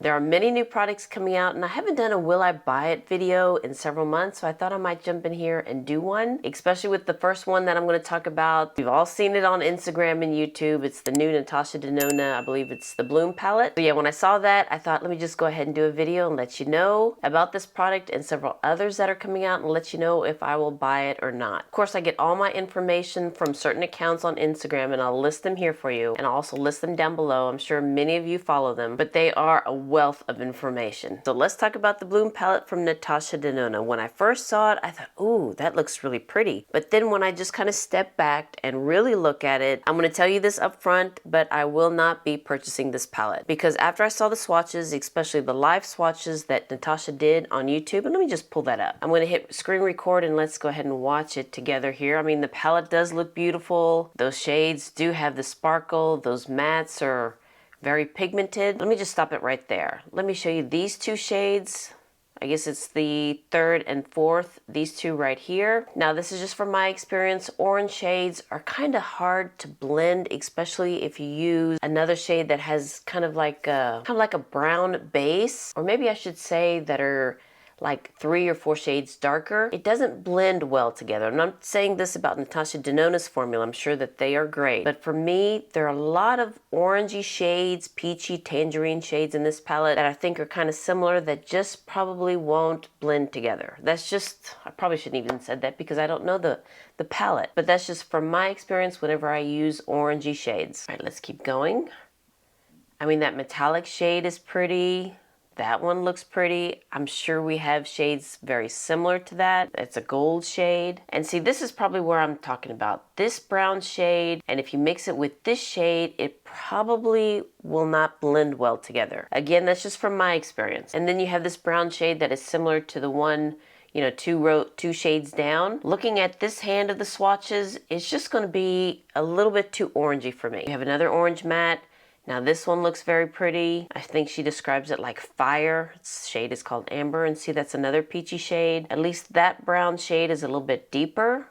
There are many new products coming out, and I haven't done a will I buy it video in several months, so I thought I might jump in here and do one, especially with the first one that I'm going to talk about. You've all seen it on Instagram and YouTube. It's the new Natasha Denona. I believe it's the Bloom palette. So yeah, when I saw that, I thought, let me just go ahead and do a video and let you know about this product and several others that are coming out and let you know if I will buy it or not. Of course, I get all my information from certain accounts on Instagram, and I'll list them here for you, and I'll also list them down below. I'm sure many of you follow them, but they are a wealth of information. So let's talk about the Bloom palette from Natasha Denona. When I first saw it, I thought, ooh, that looks really pretty. But then when I just kind of stepped back and really look at it, I'm going to tell you this up front, but I will not be purchasing this palette, because after I saw the swatches, especially the live swatches that Natasha did on YouTube, and let me just pull that up. I'm going to hit screen record and let's go ahead and watch it together here. I mean, the palette does look beautiful. Those shades do have the sparkle. Those mattes are very pigmented. Let me just stop it right there. Let me show you these two shades. I guess it's the third and fourth, these two right here. Now this is just from my experience. Orange shades are kind of hard to blend, especially if you use another shade that has kind of like a brown base, or maybe I should say that are like 3 or 4 shades darker. It doesn't blend well together. I'm not saying this about Natasha Denona's formula. I'm sure that they are great. But for me, there are a lot of orangey shades, peachy, tangerine shades in this palette that I think are kind of similar that just probably won't blend together. That's just, I probably shouldn't even said that because I don't know the palette. But that's just from my experience whenever I use orangey shades. All right, let's keep going. I mean, that metallic shade is pretty. That one looks pretty. I'm sure we have shades very similar to that. It's a gold shade. And see, this is probably where I'm talking about. This brown shade, and if you mix it with this shade, it probably will not blend well together. Again, that's just from my experience. And then you have this brown shade that is similar to the one, you know, two shades down. Looking at this hand of the swatches, it's just going to be a little bit too orangey for me. You have another orange matte. Now this one looks very pretty. I think she describes it like fire. Its shade is called Amber, and see, that's another peachy shade. At least that brown shade is a little bit deeper.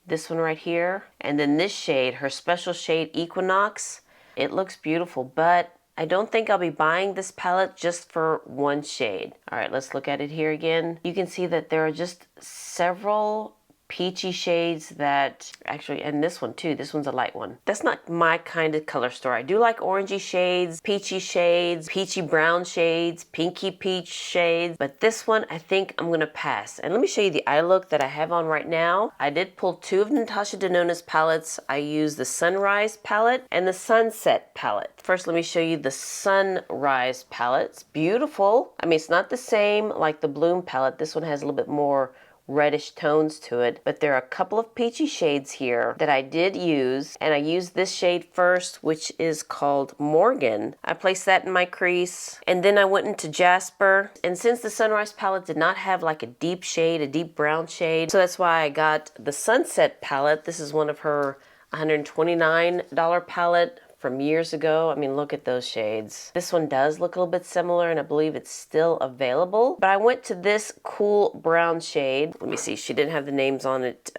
This one right here. And then this shade, her special shade Equinox, it looks beautiful, but I don't think I'll be buying this palette just for one shade. All right, let's look at it here again. You can see that there are just several peachy shades that actually, and this one too, this one's a light one. That's not my kind of color story. I do like orangey shades, peachy brown shades, pinky peach shades, but this one I think I'm gonna pass. And let me show you the eye look that I have on right now. I did pull 2 of Natasha Denona's palettes. I used the Sunrise palette and the Sunset palette. First, let me show you the Sunrise palette. It's beautiful. I mean, it's not the same like the Bloom palette. This one has a little bit more reddish tones to it, but there are a couple of peachy shades here that I did use, and I used this shade first, which is called Morgan. I placed that in my crease, and then I went into Jasper, and since the Sunrise palette did not have like a deep shade, a deep brown shade, so that's why I got the Sunset palette. This is one of her $129 palette from years ago. I mean, look at those shades. This one does look a little bit similar, and I believe it's still available. But I went to this cool brown shade. Let me see, she didn't have the names on it.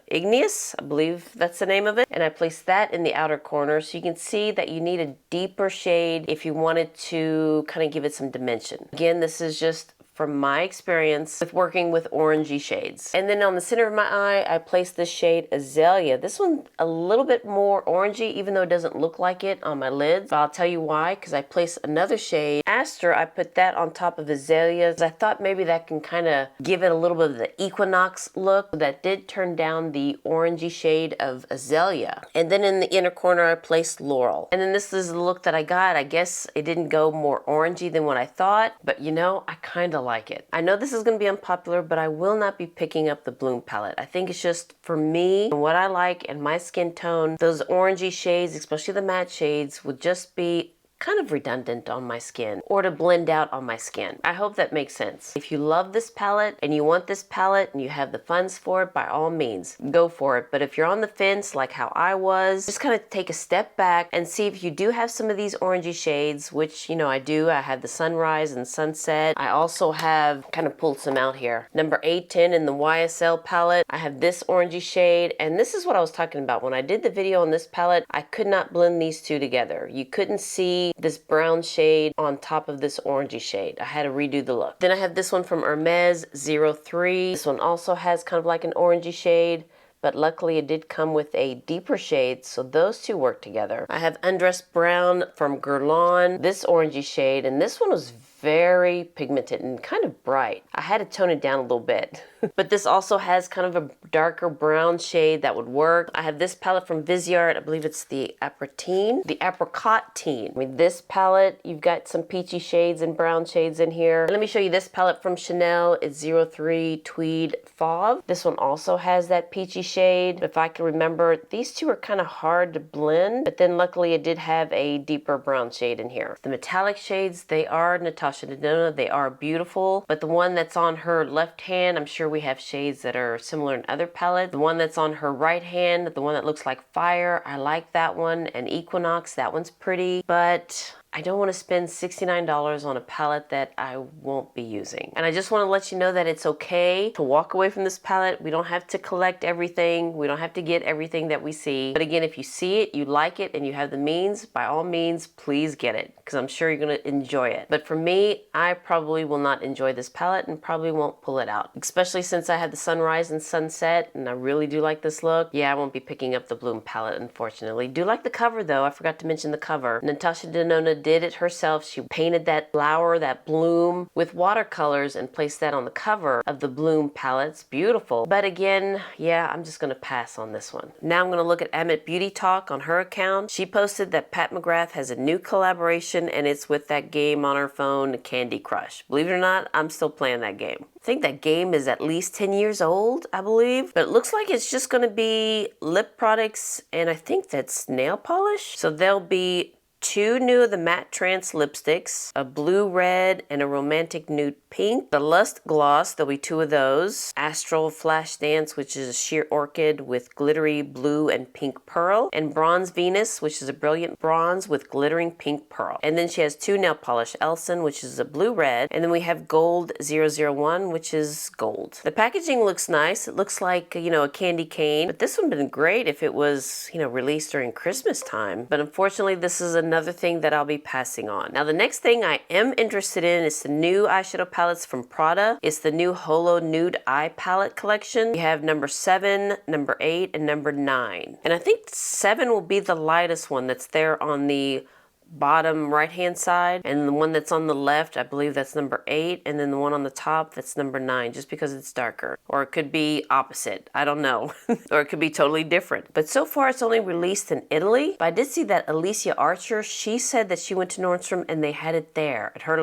Igneous, I believe that's the name of it. And I placed that in the outer corner, so you can see that you need a deeper shade if you wanted to kind of give it some dimension. Again, this is just from my experience with working with orangey shades. And then on the center of my eye, I placed this shade Azalea. This one a little bit more orangey, even though it doesn't look like it on my lids. But I'll tell you why, because I placed another shade, Aster. I put that on top of Azalea. I thought maybe that can kind of give it a little bit of the Equinox look. That did turn down the orangey shade of Azalea. And then in the inner corner, I placed Laurel. And then this is the look that I got. I guess it didn't go more orangey than what I thought, but you know, I kind of like it. I know this is going to be unpopular, but I will not be picking up the Bloom palette. I think it's just for me and what I like and my skin tone. Those orangey shades, especially the matte shades, would just be kind of redundant on my skin or to blend out on my skin. I hope that makes sense. If you love this palette and you want this palette and you have the funds for it, by all means, go for it. But if you're on the fence like how I was, just kind of take a step back and see if you do have some of these orangey shades, which, you know, I do. I have the Sunrise and Sunset. I also have kind of pulled some out here. Number 810 in the YSL palette. I have this orangey shade, and this is what I was talking about. When I did the video on this palette, I could not blend these two together. You couldn't see be this brown shade on top of this orangey shade. I had to redo the look. Then I have this one from Hermes 03. This one also has kind of like an orangey shade, but luckily it did come with a deeper shade, so those two work together. I have Undressed Brown from Guerlain, this orangey shade, and this one was very pigmented and kind of bright. I had to tone it down a little bit. But this also has kind of a darker brown shade that would work. I have this palette from Viseart. I believe it's the Apricot Teen. I mean, this palette, you've got some peachy shades and brown shades in here. And let me show you this palette from Chanel. It's 03 Tweed Fauve. This one also has that peachy shade. If I can remember, these two are kind of hard to blend, but then luckily it did have a deeper brown shade in here. The metallic shades, they are Natasha Denona. They are beautiful, but the one that's on her left hand, I'm sure we have shades that are similar in other palettes. The one that's on her right hand, the one that looks like fire, I like that one. And Equinox, that one's pretty, but I don't want to spend $69 on a palette that I won't be using. And I just want to let you know that it's okay to walk away from this palette. We don't have to collect everything. We don't have to get everything that we see. But again, if you see it, you like it, and you have the means, by all means, please get it, because I'm sure you're going to enjoy it. But for me, I probably will not enjoy this palette and probably won't pull it out, especially since I have the sunrise and sunset, and I really do like this look. Yeah, I won't be picking up the Bloom palette, unfortunately. Do like the cover, though. I forgot to mention the cover. Natasha Denona did it herself. She painted that flower, that bloom, with watercolors and placed that on the cover of the Bloom palettes. Beautiful. But again, yeah, I'm just going to pass on this one. Now I'm going to look at Amit Beauty Talk on her account. She posted that Pat McGrath has a new collaboration, and it's with that game on her phone, Candy Crush. Believe it or not, I'm still playing that game. I think that game is at least 10 years old, I believe. But it looks like it's just going to be lip products, and I think that's nail polish. So there'll be 2 new of the matte trance lipsticks, a blue red and a romantic nude pink. The Lust Gloss, there'll be 2 of those. Astral Flash Dance, which is a sheer orchid with glittery blue and pink pearl. And Bronze Venus, which is a brilliant bronze with glittering pink pearl. And then she has 2 nail polish. Elson, which is a blue red. And then we have Gold 001, which is gold. The packaging looks nice. It looks like, you know, a candy cane. But this would have been great if it was, you know, released during Christmas time. But unfortunately, this is another thing that I'll be passing on. Now, the next thing I am interested in is the new eyeshadow palettes from Prada. It's the new Holo Nude Eye Palette collection. We have number 7, number 8, and number 9. And I think 7 will be the lightest one that's there on the bottom right hand side, and the one that's on the left, I believe that's number 8, and then the one on the top, that's number 9, just because it's darker. Or it could be opposite, I don't know. Or it could be totally different. But so far it's only released in Italy. But I did see that Alicia Archer, she said that she went to Nordstrom and they had it there at her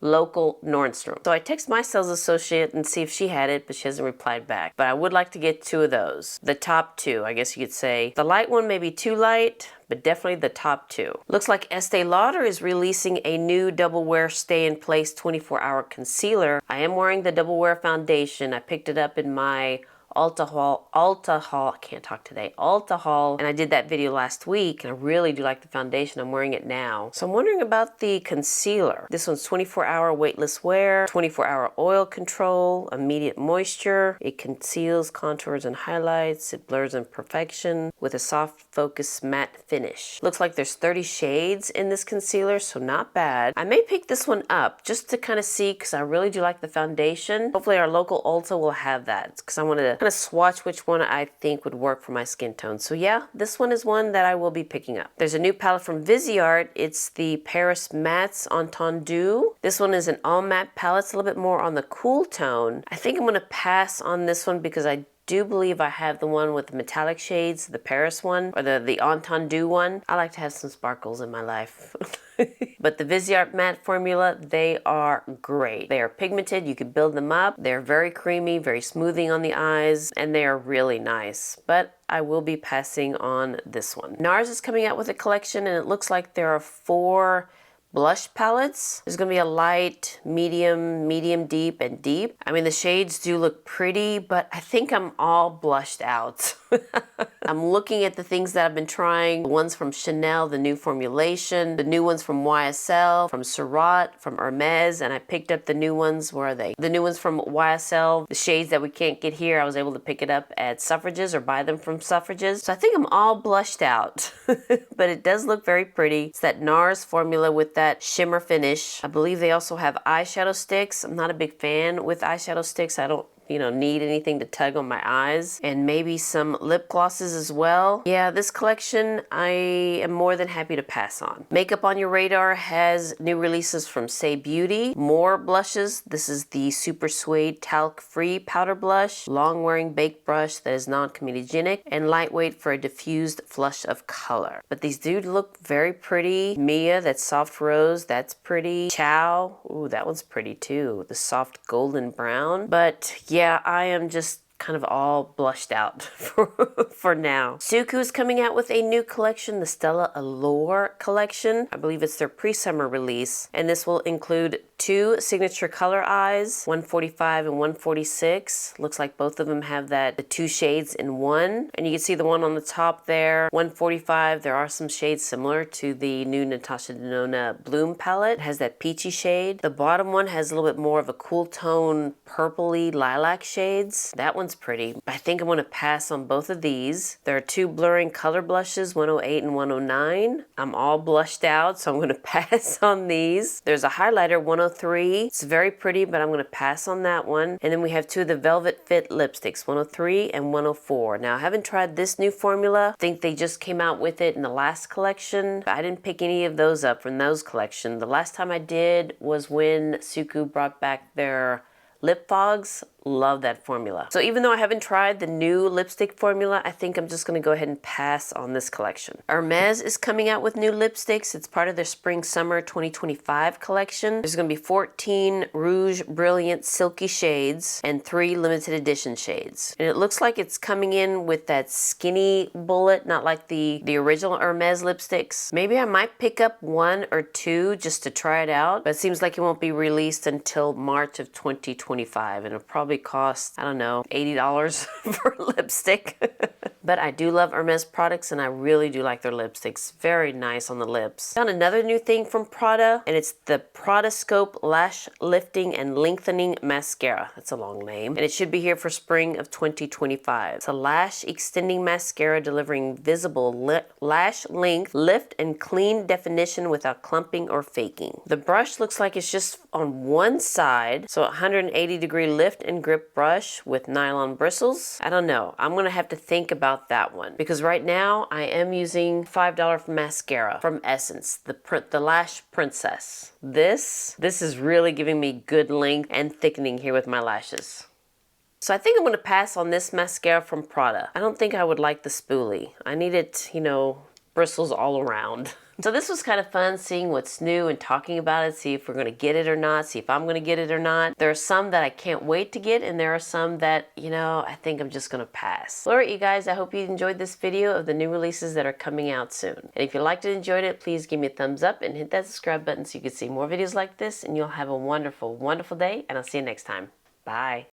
local Nordstrom. So I text my sales associate and see if she had it, but she hasn't replied back. But I would like to get 2 of those. The top 2, I guess you could say. The light one may be too light, but definitely the top 2. Looks like Estée Lauder is releasing a new Double Wear Stay in Place 24-hour concealer. I am wearing the Double Wear foundation. I picked it up in my Ulta haul, I can't talk today, Ulta haul, and I did that video last week, and I really do like the foundation. I'm wearing it now. So I'm wondering about the concealer. This one's 24-hour weightless wear, 24-hour oil control, immediate moisture. It conceals, contours, and highlights. It blurs imperfection with a soft focus matte finish. Looks like there's 30 shades in this concealer, so not bad. I may pick this one up just to kind of see, because I really do like the foundation. Hopefully our local Ulta will have that, because I want to kind of swatch which one I think would work for my skin tone. So yeah, this one is one that I will be picking up. There's a new palette from Viseart. It's the Paris Mattes Etundu. This one is an all matte palette. It's a little bit more on the cool tone. I think I'm going to pass on this one because I do believe I have the one with the metallic shades, the Paris one, or the Etundu one. I like to have some sparkles in my life. But the Viseart matte formula, they are great. They are pigmented, you can build them up. They're very creamy, very smoothing on the eyes, and they are really nice. But I will be passing on this one. Nars is coming out with a collection, and it looks like there are 4 blush palettes. There's gonna be a light, medium, medium deep, and deep. I mean, the shades do look pretty, but I think I'm all blushed out. I'm looking at the things that I've been trying. The ones from Chanel, the new formulation, the new ones from YSL, from Viseart, from Hermes, and I picked up the new ones. Where are they? The new ones from YSL, the shades that we can't get here, I was able to pick it up at Suffrages or buy them from Suffrages. So I think I'm all blushed out, but it does look very pretty. It's that Nars formula with that shimmer finish. I believe they also have eyeshadow sticks. I'm not a big fan with eyeshadow sticks. I don't need anything to tug on my eyes, and maybe some lip glosses as well. Yeah, this collection I am more than happy to pass on. Makeup on Your Radar has new releases from Saie Beauty, more blushes. This is the Super Suede Talc-Free Powder Blush, long-wearing baked brush that is non-comedogenic, and lightweight for a diffused flush of color. But these do look very pretty. Mia, that soft rose, that's pretty. Chow, ooh, that one's pretty too. The soft golden brown. But yeah, I am just kind of all blushed out for now. Suqqu coming out with a new collection, the Stella Allure collection. I believe it's their pre-summer release, and this will include 2 signature color eyes, 145 and 146. Looks like both of them have the 2 shades in one. And you can see the one on the top there, 145. There are some shades similar to the new Natasha Denona Bloom palette. It has that peachy shade. The bottom one has a little bit more of a cool tone purpley lilac shades. That one's pretty. I think I'm going to pass on both of these. There are 2 blurring color blushes, 108 and 109. I'm all blushed out, so I'm going to pass on these. There's a highlighter, 103. It's very pretty, but I'm going to pass on that one. And then we have 2 of the Velvet Fit lipsticks, 103 and 104. Now, I haven't tried this new formula. I think they just came out with it in the last collection. I didn't pick any of those up from those collections. The last time I did was when Suqqu brought back their lip fogs. Love that formula. So even though I haven't tried the new lipstick formula, I think I'm just going to go ahead and pass on this collection. Hermes is coming out with new lipsticks. It's part of their Spring Summer 2025 collection. There's going to be 14 Rouge Brilliant Silky shades and 3 limited edition shades. And it looks like it's coming in with that skinny bullet, not like the original Hermes lipsticks. Maybe I might pick up 1 or 2 just to try it out, but it seems like it won't be released until March of 2025, and it'll probably cost, I don't know, $80 for lipstick. But I do love Hermes products, and I really do like their lipsticks. Very nice on the lips. Found another new thing from Prada, and it's the Prada Scope Lash Lifting and Lengthening Mascara. That's a long name. And it should be here for spring of 2025. It's a lash extending mascara delivering visible lash length, lift, and clean definition without clumping or faking. The brush looks like it's just on one side, so 180-degree lift and grip brush with nylon bristles. I don't know. I'm going to have to think about that one, because right now I am using $5 mascara from Essence, the Lash Princess. This is really giving me good length and thickening here with my lashes. So I think I'm going to pass on this mascara from Prada. I don't think I would like the spoolie. I need it, bristles all around. So this was kind of fun, seeing what's new and talking about it, see if we're going to get it or not, see if I'm going to get it or not. There are some that I can't wait to get, and there are some that, I think I'm just going to pass. All right, you guys, I hope you enjoyed this video of the new releases that are coming out soon. And if you liked it and enjoyed it, please give me a thumbs up and hit that subscribe button so you can see more videos like this, and you'll have a wonderful, wonderful day, and I'll see you next time. Bye.